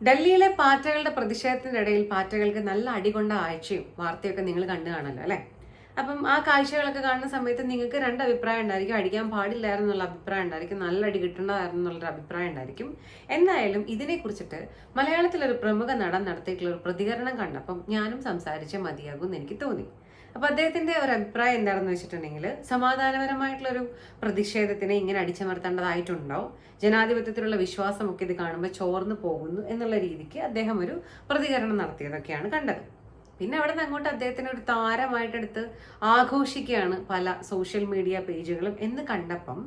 ഡൽഹിയിലെ പാറ്റകളുടെ പ്രതിഷേധത്തിന്റെ ഇടയിൽ പാറ്റകൾക്ക് നല്ല അടികൊണ്ട ആഴ്ചയും വാർത്തയൊക്കെ നിങ്ങൾ കണ്ടു കാണല്ലോ അല്ലെ. അപ്പം ആ കാഴ്ചകളൊക്കെ കാണുന്ന സമയത്ത് നിങ്ങൾക്ക് രണ്ട് അഭിപ്രായം ഉണ്ടായിരിക്കും. അടിക്കാൻ പാടില്ലായിരുന്നു എന്നുള്ള അഭിപ്രായം ഉണ്ടായിരിക്കും, നല്ല അടി കിട്ടേണ്ടതായിരുന്നു എന്നുള്ളൊരു അഭിപ്രായം ഉണ്ടായിരിക്കും. എന്തായാലും ഇതിനെ കുറിച്ചിട്ട് മലയാളത്തിലൊരു പ്രമുഖ നടൻ നടത്തിയിട്ടുള്ള ഒരു പ്രതികരണം കണ്ടപ്പം ഞാനും സംസാരിച്ചേ മതിയാകും എന്ന് എനിക്ക് തോന്നി. അപ്പൊ അദ്ദേഹത്തിന്റെ ഒരു അഭിപ്രായം എന്താണെന്ന് വെച്ചിട്ടുണ്ടെങ്കിൽ, സമാധാനപരമായിട്ടുള്ളൊരു പ്രതിഷേധത്തിനെ ഇങ്ങനെ അടിച്ചമർത്തേണ്ടതായിട്ടുണ്ടോ, ജനാധിപത്യത്തിലുള്ള വിശ്വാസമൊക്കെ ഇത് കാണുമ്പോൾ ചോർന്നു പോകുന്നു എന്നുള്ള രീതിക്ക് അദ്ദേഹം ഒരു പ്രതികരണം നടത്തിയതൊക്കെയാണ് കണ്ടത്. പിന്നെ അവിടെ നിന്ന് അങ്ങോട്ട് അദ്ദേഹത്തിന് ഒരു താരമായിട്ടെടുത്ത് ആഘോഷിക്കുകയാണ് പല സോഷ്യൽ മീഡിയ പേജുകളും എന്ന് കണ്ടപ്പം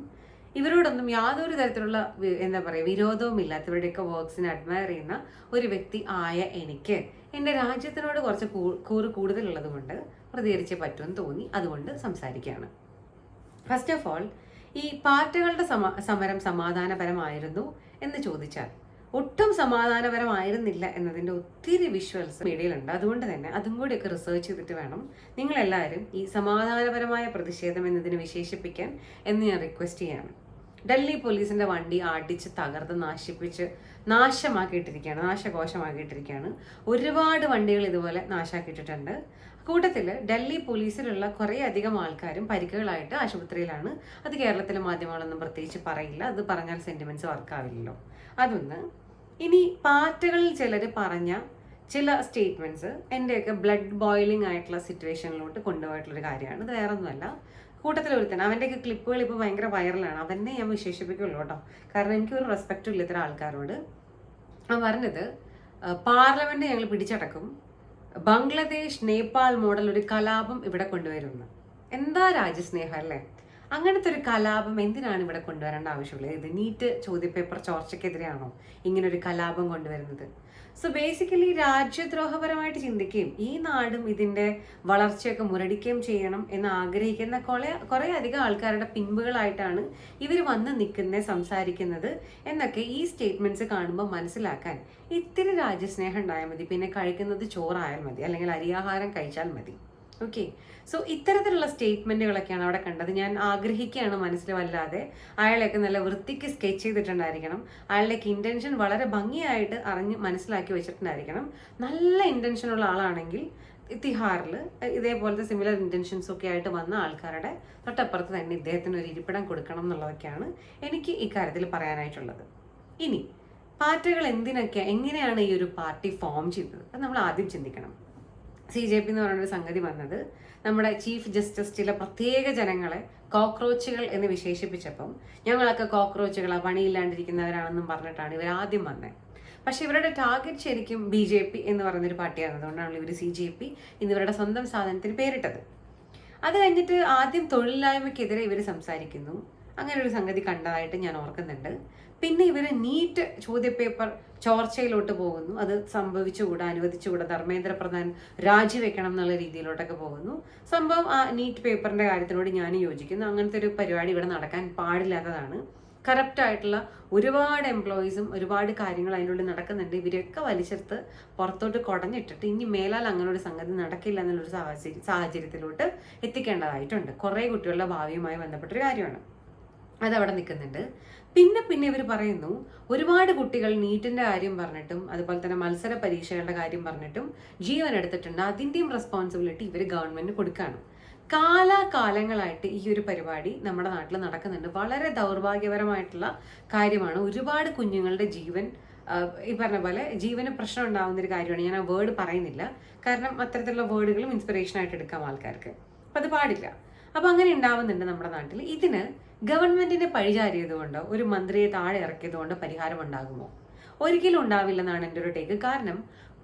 ഇവരോടൊന്നും യാതൊരു തരത്തിലുള്ള എന്താ പറയുക വിരോധവും ഇല്ലാത്തവരുടെയൊക്കെ വർക്ക്സിനെ അഡ്മയർ ചെയ്യുന്ന ഒരു വ്യക്തി ആയ എനിക്ക് എൻ്റെ രാജ്യത്തിനോട് കുറച്ച് കൂറ് കൂടുതലുള്ളത് കൊണ്ട് പ്രതികരിച്ചേ പറ്റുമെന്ന് തോന്നി. അതുകൊണ്ട് സംസാരിക്കുകയാണ്. ഫസ്റ്റ് ഓഫ് ഓൾ, ഈ പാർട്ടികളുടെ സമരം സമാധാനപരമായിരുന്നു എന്ന് ചോദിച്ചാൽ ഒട്ടും സമാധാനപരമായിരുന്നില്ല എന്നതിൻ്റെ ഒത്തിരി വിഷ്വൽസ് മീഡിയയിലുണ്ട്. അതുകൊണ്ട് തന്നെ അതും കൂടിയൊക്കെ റിസർച്ച് ചെയ്തിട്ട് വേണം നിങ്ങളെല്ലാവരും ഈ സമാധാനപരമായ പ്രതിഷേധം എന്നതിനെ വിശേഷിപ്പിക്കാൻ എന്ന് ഞാൻ റിക്വസ്റ്റ് ചെയ്യാണ്. ഡൽഹി പോലീസിന്റെ വണ്ടി അടിച്ച് തകർത്ത് നശിപ്പിച്ച് നാശമാക്കിയിട്ടിരിക്കുകയാണ്, നാശകോശമാക്കിയിട്ടിരിക്കുകയാണ്. ഒരുപാട് വണ്ടികൾ ഇതുപോലെ നാശാക്കിയിട്ടിട്ടുണ്ട്. കൂട്ടത്തിൽ ഡൽഹി പോലീസിലുള്ള കുറേ അധികം ആൾക്കാരും പരിക്കുകളായിട്ട് ആശുപത്രിയിലാണ്. അത് കേരളത്തിലെ മാധ്യമങ്ങളൊന്നും പ്രത്യേകിച്ച് പറയില്ല, അത് പറഞ്ഞാൽ സെന്റിമെന്റ്സ് വർക്കാവില്ലല്ലോ. അതൊന്ന്. ഇനി പാർട്ടികളിൽ ചിലർ പറഞ്ഞ ചില സ്റ്റേറ്റ്മെന്റ്സ് എൻ്റെയൊക്കെ ബ്ലഡ് ബോയിലിംഗ് ആയിട്ടുള്ള സിറ്റുവേഷനിലോട്ട് കൊണ്ടുപോയിട്ടുള്ളൊരു കാര്യമാണ്. ഇത് വേറെ ഒന്നുമല്ല, കൂട്ടത്തിൽ ഒരുത്തൻ അവൻ്റെയൊക്കെ ക്ലിപ്പുകൾ ഇപ്പോൾ ഭയങ്കര വൈറലാണ്. അവനെ ഞാൻ വിശേഷിപ്പിക്കുള്ളൂ കേട്ടോ, കാരണം എനിക്കൊരു റെസ്പെക്റ്റും ഇല്ല ഇത്തരം ആൾക്കാരോട്. അവൻ പറഞ്ഞത് പാർലമെന്റ് ഞങ്ങൾ പിടിച്ചടക്കും, ബംഗ്ലാദേശ് നേപ്പാൾ മോഡൽ ഒരു കലാപം ഇവിടെ കൊണ്ടുവരുന്നു. എന്താ രാജ്യസ്നേഹം അല്ലേ? അങ്ങനത്തെ ഒരു കലാപം എന്തിനാണ് ഇവിടെ കൊണ്ടുവരേണ്ട ആവശ്യമുള്ളത്? ഇത് നീറ്റ് ചോദ്യപേപ്പർ ചോർച്ചയ്ക്കെതിരെയാണോ ഇങ്ങനൊരു കലാപം കൊണ്ടുവരുന്നത്? സോ ബേസിക്കലി രാജ്യദ്രോഹപരമായിട്ട് ചിന്തിക്കുകയും ഈ നാടും ഇതിന്റെ വളർച്ചയൊക്കെ മുരടിക്കുകയും ചെയ്യണം എന്ന് ആഗ്രഹിക്കുന്ന കുറെ അധികം ആൾക്കാരുടെ പിൻപുകളായിട്ടാണ് ഇവർ വന്ന് നിൽക്കുന്നത്, സംസാരിക്കുന്നത് എന്നൊക്കെ ഈ സ്റ്റേറ്റ്മെന്റ്സ് കാണുമ്പോൾ മനസ്സിലാക്കാൻ ഇത്തിരി രാജ്യസ്നേഹം ഉണ്ടായാൽ മതി. പിന്നെ കഴിക്കുന്നത് ചോറായാൽ മതി, അല്ലെങ്കിൽ അരിയാഹാരം കഴിച്ചാൽ മതി. ഓക്കെ, സോ ഇത്തരത്തിലുള്ള സ്റ്റേറ്റ്മെന്റുകളൊക്കെയാണ് അവിടെ കണ്ടത്. ഞാൻ ആഗ്രഹിക്കുകയാണ് മനസ്സിൽ വല്ലാതെ അയാളെയൊക്കെ നല്ല വൃത്തിക്ക് സ്കെച്ച് ചെയ്തിട്ടുണ്ടായിരിക്കണം. അയാളുടെയൊക്കെ ഇന്റൻഷൻ വളരെ ഭംഗിയായിട്ട് അറിഞ്ഞ് മനസ്സിലാക്കി വെച്ചിട്ടുണ്ടായിരിക്കണം. നല്ല ഇന്റൻഷനുള്ള ആളാണെങ്കിൽ തിഹാറിൽ ഇതേപോലത്തെ സിമിലർ ഇന്റൻഷൻസ് ഒക്കെ ആയിട്ട് വന്ന ആൾക്കാരുടെ തൊട്ടപ്പുറത്ത് തന്നെ ഇദ്ദേഹത്തിന് ഒരു ഇരിപ്പിടം കൊടുക്കണം എന്നുള്ളതൊക്കെയാണ് എനിക്ക് ഇക്കാര്യത്തിൽ പറയാനായിട്ടുള്ളത്. ഇനി പാർട്ടികൾ എങ്ങനെയാണ് ഈ ഒരു പാർട്ടി ഫോം ചെയ്തത് അത് നമ്മൾ ആദ്യം ചിന്തിക്കണം. CJP എന്ന് പറയുന്നൊരു സംഗതി വന്നത് നമ്മുടെ ചീഫ് ജസ്റ്റിസ് ചില പ്രത്യേക ജനങ്ങളെ കോക്രോച്ചുകൾ എന്ന് വിശേഷിപ്പിച്ചപ്പം ഞങ്ങളൊക്കെ കോക്രോച്ചുകളാ, പണിയില്ലാണ്ടിരിക്കുന്നവരാണെന്നും പറഞ്ഞിട്ടാണ് ഇവർ ആദ്യം വന്നത്. പക്ഷെ ഇവരുടെ ടാർഗറ്റ് ശരിക്കും BJP എന്ന് പറയുന്നൊരു പാർട്ടിയാണ്. അതുകൊണ്ടാണ് ഇവർ CJP എന്നിവരുടെ സ്വന്തം സാധനത്തിന് പേരിട്ടത്. അത് കഴിഞ്ഞിട്ട് ആദ്യം തൊഴിലില്ലായ്മയ്ക്കെതിരെ ഇവർ സംസാരിക്കുന്നു. അങ്ങനെ ഒരു സംഗതി കണ്ടതായിട്ട് ഞാൻ ഓർക്കുന്നുണ്ട്. പിന്നെ ഇവർ നീറ്റ് ചോദ്യപേപ്പർ ചോർച്ചയിലോട്ട് പോകുന്നു. അത് സംഭവിച്ചുകൂടാ, അനുവദിച്ചുകൂടാ, ധർമ്മേന്ദ്ര പ്രധാൻ രാജിവെക്കണം എന്നുള്ള രീതിയിലോട്ടൊക്കെ പോകുന്നു. സംഭവം ആ നീറ്റ് പേപ്പറിന്റെ കാര്യത്തിനോട് ഞാൻ യോജിക്കുന്നു. അങ്ങനത്തെ ഒരു പരിപാടി ഇവിടെ നടക്കാൻ പാടില്ലാത്തതാണ്. കറപ്റ്റ് ആയിട്ടുള്ള ഒരുപാട് എംപ്ലോയീസും ഒരുപാട് കാര്യങ്ങൾ അതിൻ്റെ ഉള്ളിൽ നടക്കുന്നുണ്ട്. ഇവരൊക്കെ വലിച്ചെടുത്ത് പുറത്തോട്ട് കുടഞ്ഞിട്ടിട്ട് ഇനി മേലാൽ അങ്ങനെ ഒരു സംഗതി നടക്കില്ല എന്നുള്ളൊരു സാഹചര്യത്തിലോട്ട് എത്തിക്കേണ്ടതായിട്ടുണ്ട്. കുറേ കുട്ടികളുടെ ഭാവിയുമായി ബന്ധപ്പെട്ടൊരു കാര്യമാണ്. അതവിടെ നിൽക്കുന്നുണ്ട്. പിന്നെ ഇവർ പറയുന്നു ഒരുപാട് കുട്ടികൾ നീറ്റിന്റെ കാര്യം പറഞ്ഞിട്ടും അതുപോലെ തന്നെ മത്സര പരീക്ഷകളുടെ കാര്യം പറഞ്ഞിട്ടും ജീവൻ എടുത്തിട്ടുണ്ട്. അതിൻ്റെയും റെസ്പോൺസിബിലിറ്റി ഇവർ ഗവൺമെന്റിന് കൊടുക്കുകയാണ്. കാലാകാലങ്ങളായിട്ട് ഈ ഒരു പരിപാടി നമ്മുടെ നാട്ടിൽ നടക്കുന്നുണ്ട്. വളരെ ദൗർഭാഗ്യപരമായിട്ടുള്ള കാര്യമാണ്. ഒരുപാട് കുഞ്ഞുങ്ങളുടെ ജീവൻ ഈ പറഞ്ഞ പോലെ ജീവന് പ്രശ്നം ഉണ്ടാകുന്ന ഒരു കാര്യമാണ്. ഞാൻ ആ വേർഡ് പറയുന്നില്ല, കാരണം അത്തരത്തിലുള്ള വേർഡുകളും ഇൻസ്പിറേഷൻ ആയിട്ട് എടുക്കാം ആൾക്കാർക്ക്. അപ്പം അത് പാടില്ല. അപ്പം അങ്ങനെ ഉണ്ടാവുന്നുണ്ട് നമ്മുടെ നാട്ടിൽ. ഇതിന് ഗവൺമെന്റിനെ പഴിചാരിയതുകൊണ്ടോ ഒരു മന്ത്രിയെ താഴെ ഇറക്കിയതുകൊണ്ടോ പരിഹാരം ഉണ്ടാകുമോ? ഒരിക്കലും ഉണ്ടാവില്ലെന്നാണ് എൻ്റെ ഒരു ടേക്ക്. കാരണം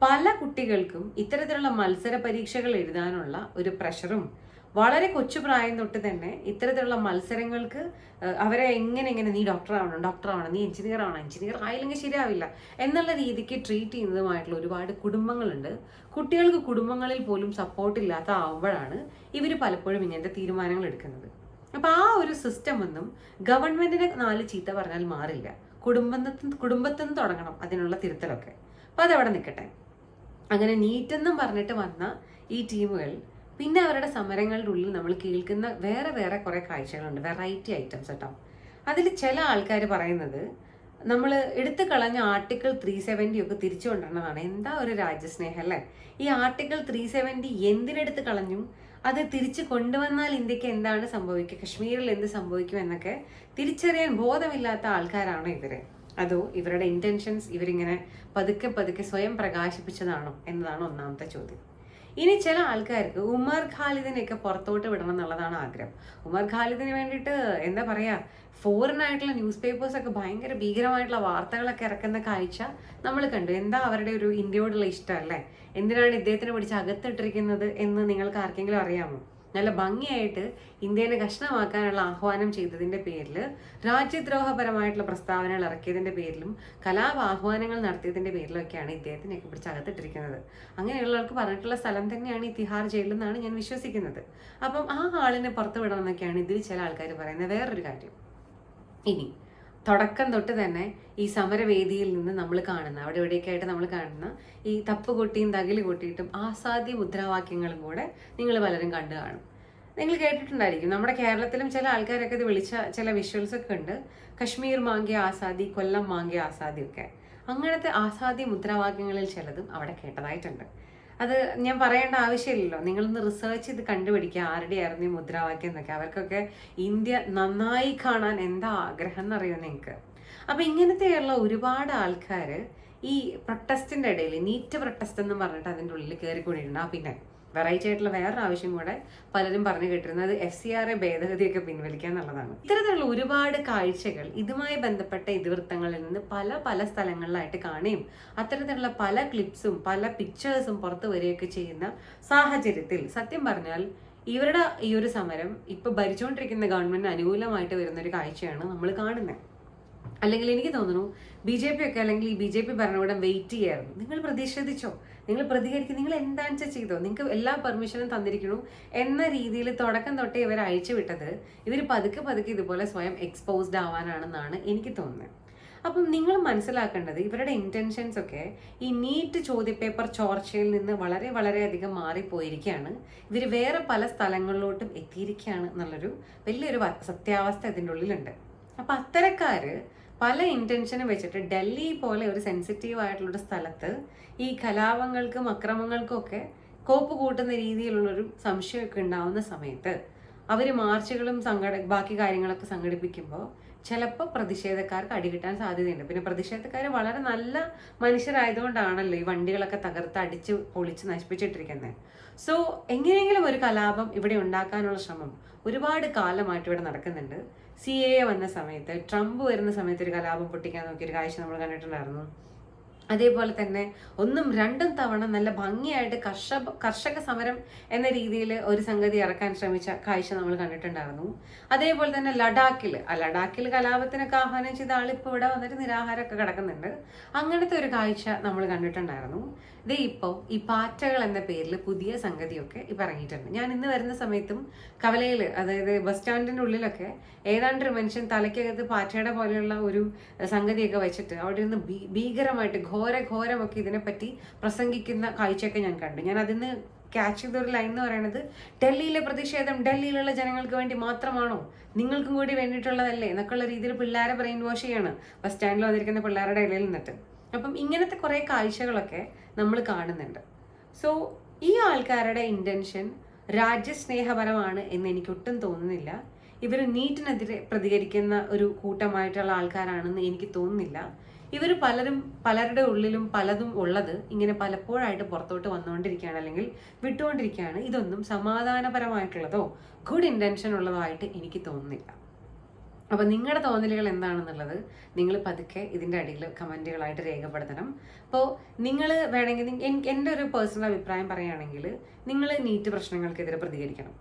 പല കുട്ടികൾക്കും ഇത്തരത്തിലുള്ള മത്സര പരീക്ഷകൾ എഴുതാനുള്ള ഒരു പ്രഷറും വളരെ കൊച്ചു പ്രായം തൊട്ട് തന്നെ ഇത്തരത്തിലുള്ള മത്സരങ്ങൾക്ക് അവരെ എങ്ങനെ നീ ഡോക്ടർ ആവണം, നീ എഞ്ചിനീയർ ആയില്ലെങ്കിൽ ശരിയാവില്ല എന്നുള്ള രീതിക്ക് ട്രീറ്റ് ചെയ്യുന്നതുമായിട്ടുള്ള ഒരുപാട് കുടുംബങ്ങളുണ്ട്. കുട്ടികൾക്ക് കുടുംബങ്ങളിൽ പോലും സപ്പോർട്ട് ഇല്ലാത്ത ആവുമ്പോഴാണ് ഇവർ പലപ്പോഴും ഇങ്ങനത്തെ തീരുമാനങ്ങൾ എടുക്കുന്നത്. അപ്പൊ ആ ഒരു സിസ്റ്റം ഒന്നും ഗവൺമെന്റിനെ 4 ചീത്ത പറഞ്ഞാൽ മാറില്ല. കുടുംബത്തിൽ നിന്ന് തുടങ്ങണം അതിനുള്ള തിരുത്തലൊക്കെ. അപ്പൊ അതവിടെ നിൽക്കട്ടെ. അങ്ങനെ നീറ്റെന്നും പറഞ്ഞിട്ട് വന്ന ഈ ടീമുകൾ പിന്നെ അവരുടെ സമരങ്ങളുടെ ഉള്ളിൽ നമ്മൾ കേൾക്കുന്ന വേറെ കുറെ കാഴ്ചകളുണ്ട്, വെറൈറ്റി ഐറ്റംസ് കേട്ടോ. അതിൽ ചില ആൾക്കാർ പറയുന്നത് നമ്മൾ എടുത്തു കളഞ്ഞ ആർട്ടിക്കിൾ 370 ഒക്കെ തിരിച്ചു കൊണ്ടുവരണതാണ്. എന്താ ഒരു രാജ്യസ്നേഹം അല്ലേ? ഈ ആർട്ടിക്കിൾ 370 എന്തിനെടുത്ത് കളഞ്ഞു, അത് തിരിച്ചു കൊണ്ടുവന്നാൽ ഇന്ത്യക്ക് എന്താണ് സംഭവിക്കുക, കശ്മീരിൽ എന്ത് സംഭവിക്കും എന്നൊക്കെ തിരിച്ചറിയാൻ ബോധമില്ലാത്ത ആൾക്കാരാണോ ഇവര്? അതോ ഇവരുടെ ഇന്റൻഷൻസ് ഇവരിങ്ങനെ പതുക്കെ പതുക്കെ സ്വയം പ്രകാശിപ്പിച്ചതാണോ എന്നതാണ് ഒന്നാമത്തെ ചോദ്യം. ഇനി ചില ആൾക്കാർക്ക് ഉമർ ഖാലിദിനെയൊക്കെ പുറത്തോട്ട് വിടണം എന്നുള്ളതാണ് ആഗ്രഹം. ഉമർ ഖാലിദിന് വേണ്ടിയിട്ട് എന്താ പറയാ, ഫോറിൻ ആയിട്ടുള്ള ന്യൂസ് പേപ്പേഴ്സ് ഒക്കെ ഭയങ്കര ഭീകരമായിട്ടുള്ള വാർത്തകളൊക്കെ ഇറക്കുന്ന കാഴ്ച നമ്മൾ കണ്ടു. എന്താ അവരുടെ ഒരു ഇന്ത്യയോടുള്ള ഇഷ്ടമല്ലേ? എന്തിനാണ് ഇദ്ദേഹത്തിനെ പിടിച്ച് അകത്തിട്ടിരിക്കുന്നത് എന്ന് നിങ്ങൾക്ക് ആർക്കെങ്കിലും അറിയാമോ? നല്ല ഭംഗിയായിട്ട് ഇന്ത്യനെ കഷ്ണമാക്കാനുള്ള ആഹ്വാനം ചെയ്തതിന്റെ പേരിൽ, രാജ്യദ്രോഹപരമായിട്ടുള്ള പ്രസ്താവനകൾ ഇറക്കിയതിന്റെ പേരിലും, കലാപാഹ്വാനങ്ങൾ നടത്തിയതിന്റെ പേരിലൊക്കെയാണ് ഇദ്ദേഹത്തിനെയൊക്കെ പിടിച്ച് അകത്തിട്ടിരിക്കുന്നത്. അങ്ങനെയുള്ളവർക്ക് പറഞ്ഞിട്ടുള്ള സ്ഥലം തന്നെയാണ് ഈ തിഹാർ ജയിൽ എന്നാണ് ഞാൻ വിശ്വസിക്കുന്നത്. അപ്പം ആ ആളിനെ പുറത്തു വിടണം എന്നൊക്കെയാണ് ഇതിൽ ചില ആൾക്കാർ പറയുന്നത്. വേറൊരു കാര്യം, ഇനി തുടക്കം തൊട്ട് തന്നെ ഈ സമരവേദിയിൽ നിന്ന് നമ്മൾ കാണുന്ന, അവിടെ ഇവിടെയൊക്കെയായിട്ട് നമ്മൾ കാണുന്ന ഈ തപ്പ് കൊട്ടിയും തകില് കൊട്ടിയിട്ടും ആസാദ്യ മുദ്രാവാക്യങ്ങളും കൂടെ നിങ്ങൾ പലരും കണ്ടു കാണും. നിങ്ങൾ കേട്ടിട്ടുണ്ടായിരിക്കും. നമ്മുടെ കേരളത്തിലും ചില ആൾക്കാരൊക്കെ ഇത് വിളിച്ച ചില വിഷ്വൽസ് ഒക്കെ ഉണ്ട്. കശ്മീർ മാംഗ്യ ആസാദി, കൊല്ലം മാംഗ്യ ആസാദി ഒക്കെ. അങ്ങനത്തെ ആസാദ്യ മുദ്രാവാക്യങ്ങളിൽ ചിലതും അവിടെ കേട്ടതായിട്ടുണ്ട്. അത് ഞാൻ പറയേണ്ട ആവശ്യമില്ലല്ലോ. നിങ്ങളൊന്ന് റിസർച്ച് ചെയ്ത് കണ്ടുപിടിക്കുക ആരുടെയായിരുന്നു ഈ മുദ്രാവാക്യം എന്നൊക്കെ. അവർക്കൊക്കെ ഇന്ത്യ നന്നായി കാണാൻ എന്താ ആഗ്രഹം എന്നറിയോ നിങ്ങൾക്ക്? അപ്പൊ ഇങ്ങനത്തെയുള്ള ഒരുപാട് ആൾക്കാർ ഈ പ്രൊട്ടസ്റ്റിന്റെ ഇടയിൽ, നീറ്റ് പ്രൊട്ടസ്റ്റ് എന്ന് പറഞ്ഞിട്ട് അതിൻ്റെ ഉള്ളിൽ കയറിക്കൊണ്ടിട്ടുണ്ട്. പിന്നെ വെറൈറ്റി ആയിട്ടുള്ള വേറൊരു ആവശ്യം കൂടെ പലരും പറഞ്ഞു കേട്ടിരുന്നത് FCRA ഭേദഗതിയൊക്കെ പിൻവലിക്കുക എന്നുള്ളതാണ്. ഇത്തരത്തിലുള്ള ഒരുപാട് കാഴ്ചകൾ ഇതുമായി ബന്ധപ്പെട്ട ഇതിവൃത്തങ്ങളിൽ നിന്ന് പല പല സ്ഥലങ്ങളിലായിട്ട് കാണുകയും അത്തരത്തിലുള്ള പല ക്ലിപ്സും പല പിക്ചേഴ്സും പുറത്തു വരികയൊക്കെ ചെയ്യുന്ന സാഹചര്യത്തിൽ സത്യം പറഞ്ഞാൽ ഇവരുടെ ഈ ഒരു സമരം ഇപ്പൊ ഭരിച്ചുകൊണ്ടിരിക്കുന്ന ഗവൺമെന്റിന് അനുകൂലമായിട്ട് വരുന്ന ഒരു കാഴ്ചയാണ് നമ്മൾ കാണുന്നത്. അല്ലെങ്കിൽ എനിക്ക് തോന്നുന്നു BJP ഒക്കെ, അല്ലെങ്കിൽ ഈ BJP ഭരണകൂടം വെയിറ്റ് ചെയ്യായിരുന്നു. നിങ്ങൾ പ്രതിഷേധിച്ചോ, നിങ്ങൾ പ്രതികരിക്കും, നിങ്ങൾ എന്താണെന്ന് വെച്ചാൽ ചെയ്തോ, നിങ്ങൾക്ക് എല്ലാ പെർമിഷനും തന്നിരിക്കണു എന്ന രീതിയിൽ തുടക്കം തൊട്ടേ ഇവർ അഴിച്ചുവിട്ടത് ഇവർ പതുക്കെ പതുക്കെ ഇതുപോലെ സ്വയം എക്സ്പോസ്ഡ് ആവാനാണെന്നാണ് എനിക്ക് തോന്നുന്നത്. അപ്പം നിങ്ങൾ മനസ്സിലാക്കേണ്ടത് ഇവരുടെ ഇന്റൻഷൻസ് ഒക്കെ ഈ നീറ്റ് ചോദ്യപേപ്പർ ചോർച്ചയിൽ നിന്ന് വളരെ വളരെയധികം മാറിപ്പോയിരിക്കുകയാണ്. ഇവർ വേറെ പല സ്ഥലങ്ങളിലോട്ടും എത്തിയിരിക്കുകയാണ് എന്നുള്ളൊരു വലിയൊരു സത്യാവസ്ഥ ഇതിൻ്റെ ഉള്ളിലുണ്ട്. അപ്പം അത്തരക്കാര് പല ഇന്റൻഷനും വെച്ചിട്ട് ഡൽഹി പോലെ ഒരു സെൻസിറ്റീവ് ആയിട്ടുള്ളൊരു സ്ഥലത്ത് ഈ കലാപങ്ങൾക്കും അക്രമങ്ങൾക്കും ഒക്കെ കോപ്പ് കൂട്ടുന്ന രീതിയിലുള്ളൊരു സംശയമൊക്കെ ഉണ്ടാവുന്ന സമയത്ത് അവർ മാർച്ചുകളും ബാക്കി കാര്യങ്ങളൊക്കെ സംഘടിപ്പിക്കുമ്പോൾ ചിലപ്പോൾ പ്രതിഷേധക്കാർക്ക് അടികിട്ടാൻ സാധ്യതയുണ്ട്. പിന്നെ പ്രതിഷേധക്കാർ വളരെ നല്ല മനുഷ്യരായതുകൊണ്ടാണല്ലോ ഈ വണ്ടികളൊക്കെ തകർത്ത് അടിച്ച് പൊളിച്ച് നശിപ്പിച്ചിട്ടിരിക്കുന്നത്. സോ എങ്ങനെയെങ്കിലും ഒരു കലാപം ഇവിടെ ഉണ്ടാക്കാനുള്ള ശ്രമം ഒരുപാട് കാലമായിട്ട് ഇവിടെ നടക്കുന്നുണ്ട്. CAA വന്ന സമയത്ത്, ട്രംപ് വരുന്ന സമയത്ത് ഒരു കലാപം പൊട്ടിക്കാൻ നോക്കിയൊരു കാഴ്ച നമ്മൾ കണ്ടിട്ടുണ്ടായിരുന്നു. അതേപോലെ തന്നെ ഒന്നും രണ്ടും തവണ നല്ല ഭംഗിയായിട്ട് കർഷക സമരം എന്ന രീതിയിൽ ഒരു സംഗതി ഇറക്കാൻ ശ്രമിച്ച കാഴ്ച നമ്മൾ കണ്ടിട്ടുണ്ടായിരുന്നു. അതേപോലെ തന്നെ ലഡാക്കിൽ കലാപത്തിനൊക്കെ ആഹ്വാനം ചെയ്ത ആളിപ്പോൾ ഇവിടെ വന്നിട്ട് നിരാഹാരമൊക്കെ കിടക്കുന്നുണ്ട്. അങ്ങനത്തെ ഒരു കാഴ്ച നമ്മൾ കണ്ടിട്ടുണ്ടായിരുന്നു. ഇതേ ഇപ്പോൾ ഈ പാറ്റകൾ എന്ന പേരിൽ പുതിയ സംഗതിയൊക്കെ ഇപ്പം ഇറങ്ങിയിട്ടുണ്ട്. ഞാൻ ഇന്ന് വരുന്ന സമയത്തും കവലയിൽ, അതായത് ബസ് സ്റ്റാൻഡിൻ്റെ ഉള്ളിലൊക്കെ ഏതാണ്ടൊരു മനുഷ്യൻ തലയ്ക്കകത്ത് പാറ്റയുടെ പോലെയുള്ള ഒരു സംഗതിയൊക്കെ വെച്ചിട്ട് അവിടെ നിന്ന് ഭീകരമായിട്ട് ഘോരമൊക്കെ ഇതിനെപ്പറ്റി പ്രസംഗിക്കുന്ന കാഴ്ചയൊക്കെ ഞാൻ കണ്ടു. ഞാൻ അതിന് ക്യാച്ച് ചെയ്തൊരു ലൈൻ എന്ന് പറയുന്നത്, ഡൽഹിയിലെ പ്രതിഷേധം ഡൽഹിയിലുള്ള ജനങ്ങൾക്ക് വേണ്ടി മാത്രമാണോ, നിങ്ങൾക്കും കൂടി വേണ്ടിയിട്ടുള്ളതല്ലേ എന്നൊക്കെയുള്ള രീതിയിൽ പിള്ളേരെ ബ്രെയിൻ വാഷ് ചെയ്യാണ് ബസ് സ്റ്റാൻഡിൽ വന്നിരിക്കുന്ന പിള്ളേരുടെ ഇടയിൽ നിന്നിട്ട്. അപ്പം ഇങ്ങനത്തെ കുറേ കാഴ്ചകളൊക്കെ നമ്മൾ കാണുന്നുണ്ട്. സോ ഈ ആൾക്കാരുടെ ഇന്റൻഷൻ രാജ്യസ്നേഹപരമാണ് എന്ന് എനിക്ക് ഒട്ടും തോന്നുന്നില്ല. ഇവർ നീറ്റിനെതിരെ പ്രതികരിക്കുന്ന ഒരു കൂട്ടമായിട്ടുള്ള ആൾക്കാരാണെന്ന് എനിക്ക് തോന്നുന്നില്ല. ഇവർ പലരുടെ ഉള്ളിലും പലതും ഉള്ളത് ഇങ്ങനെ പലപ്പോഴായിട്ട് പുറത്തോട്ട് വന്നുകൊണ്ടിരിക്കുകയാണ്, അല്ലെങ്കിൽ വിട്ടുകൊണ്ടിരിക്കുകയാണ്. ഇതൊന്നും സമാധാനപരമായിട്ടുള്ളതോ ഗുഡ് ഇന്റൻഷൻ ഉള്ളതോ ആയിട്ട് എനിക്ക് തോന്നുന്നില്ല. അപ്പം നിങ്ങളുടെ തോന്നലുകൾ എന്താണെന്നുള്ളത് നിങ്ങൾ പതുക്കെ ഇതിൻ്റെ അടിയിൽ കമൻറ്റുകളായിട്ട് രേഖപ്പെടുത്തണം. അപ്പോൾ നിങ്ങൾ വേണമെങ്കിൽ എൻ്റെ ഒരു പേഴ്സണൽ അഭിപ്രായം പറയുകയാണെങ്കിൽ നിങ്ങൾ നീറ്റ് പ്രശ്നങ്ങൾക്കെതിരെ പ്രതികരിക്കണം.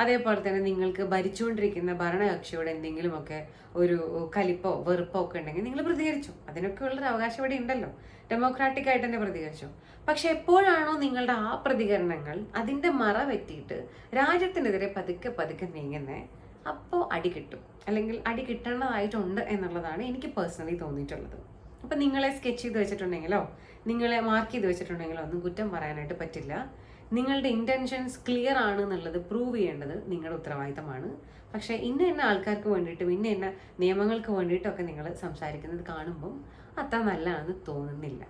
അതേപോലെ തന്നെ നിങ്ങൾക്ക് ഭരിച്ചുകൊണ്ടിരിക്കുന്ന ഭരണകക്ഷിയോട് എന്തെങ്കിലുമൊക്കെ ഒരു കലിപ്പോ വെറുപ്പോ ഒക്കെ ഉണ്ടെങ്കിൽ നിങ്ങൾ പ്രതികരിച്ചു. അതിനൊക്കെ ഉള്ളൊരു അവകാശം ഇവിടെ ഉണ്ടല്ലോ. ഡെമോക്രാറ്റിക് ആയിട്ട് തന്നെ പ്രതികരിച്ചു. പക്ഷെ എപ്പോഴാണോ നിങ്ങളുടെ ആ പ്രതികരണങ്ങൾ അതിൻ്റെ മറ പറ്റിയിട്ട് രാജ്യത്തിനെതിരെ പതുക്കെ നീങ്ങുന്നത്, അപ്പോൾ അടി കിട്ടും, അല്ലെങ്കിൽ അടി കിട്ടേണ്ടതായിട്ടുണ്ട് എന്നുള്ളതാണ് എനിക്ക് പേഴ്സണലി തോന്നിയിട്ടുള്ളത്. അപ്പം നിങ്ങളെ സ്കെച്ച് ചെയ്ത് വെച്ചിട്ടുണ്ടെങ്കിലോ നിങ്ങളെ മാർക്ക് ചെയ്ത് വെച്ചിട്ടുണ്ടെങ്കിലോ ഒന്നും കുറ്റം പറയാനായിട്ട് പറ്റില്ല. നിങ്ങളുടെ ഇൻറ്റൻഷൻസ് ക്ലിയർ ആണ് എന്നുള്ളത് പ്രൂവ് ചെയ്യേണ്ടത് നിങ്ങളുടെ ഉത്തരവാദിത്തമാണ്. പക്ഷേ ഇന്ന ആൾക്കാർക്ക് വേണ്ടിയിട്ടും ഇന്ന നിയമങ്ങൾക്ക് വേണ്ടിയിട്ടൊക്കെ നിങ്ങൾ സംസാരിക്കുന്നത് കാണുമ്പം അത്ര നല്ലതാണെന്ന് തോന്നുന്നില്ല.